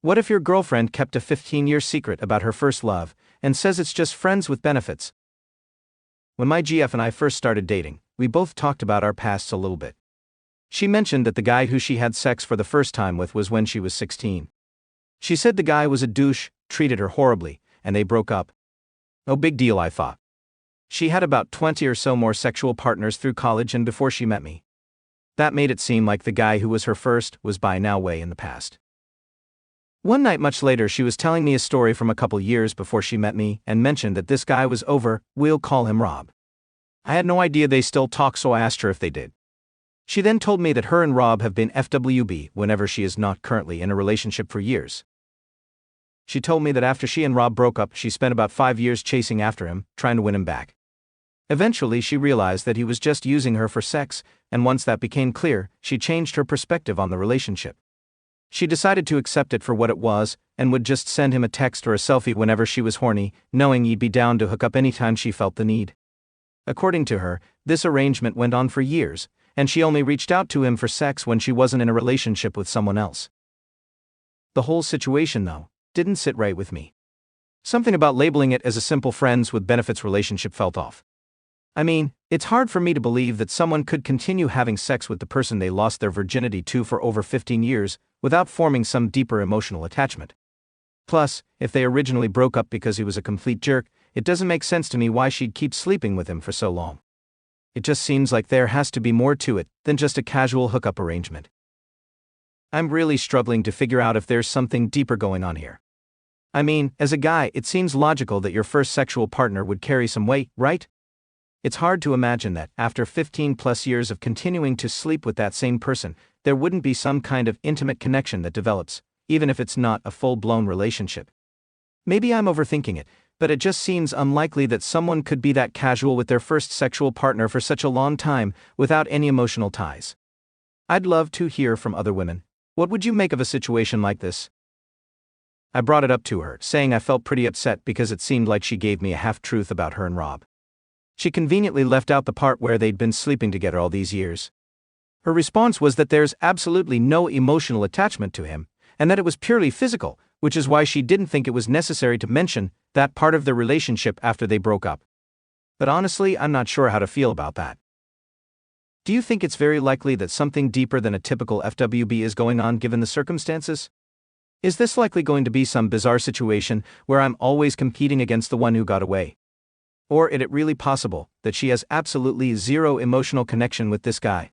What if your girlfriend kept a 15-year secret about her first love and says it's just friends with benefits? When my GF and I first started dating, we both talked about our pasts a little bit. She mentioned that the guy who she had sex for the first time with was when she was 16. She said the guy was a douche, treated her horribly, and they broke up. No big deal, I thought. She had about 20 or so more sexual partners through college and before she met me. That made it seem like the guy who was her first was by now way in the past. One night much later she was telling me a story from a couple years before she met me and mentioned that this guy was over, we'll call him Rob. I had no idea they still talk, so I asked her if they did. She then told me that her and Rob have been FWB whenever she is not currently in a relationship for years. She told me that after she and Rob broke up she spent about 5 years chasing after him, trying to win him back. Eventually she realized that he was just using her for sex, and once that became clear, she changed her perspective on the relationship. She decided to accept it for what it was, and would just send him a text or a selfie whenever she was horny, knowing he'd be down to hook up anytime she felt the need. According to her, this arrangement went on for years, and she only reached out to him for sex when she wasn't in a relationship with someone else. The whole situation, though, didn't sit right with me. Something about labeling it as a simple friends with benefits relationship felt off. I mean, it's hard for me to believe that someone could continue having sex with the person they lost their virginity to for over 15 years, without forming some deeper emotional attachment. Plus, if they originally broke up because he was a complete jerk, it doesn't make sense to me why she'd keep sleeping with him for so long. It just seems like there has to be more to it than just a casual hookup arrangement. I'm really struggling to figure out if there's something deeper going on here. I mean, as a guy, it seems logical that your first sexual partner would carry some weight, right? It's hard to imagine that, after 15 plus years of continuing to sleep with that same person, there wouldn't be some kind of intimate connection that develops, even if it's not a full-blown relationship. Maybe I'm overthinking it, but it just seems unlikely that someone could be that casual with their first sexual partner for such a long time without any emotional ties. I'd love to hear from other women. What would you make of a situation like this? I brought it up to her, saying I felt pretty upset because it seemed like she gave me a half-truth about her and Rob. She conveniently left out the part where they'd been sleeping together all these years. Her response was that there's absolutely no emotional attachment to him, and that it was purely physical, which is why she didn't think it was necessary to mention that part of the relationship after they broke up. But honestly, I'm not sure how to feel about that. Do you think it's very likely that something deeper than a typical FWB is going on given the circumstances? Is this likely going to be some bizarre situation where I'm always competing against the one who got away? Or is it really possible that she has absolutely zero emotional connection with this guy?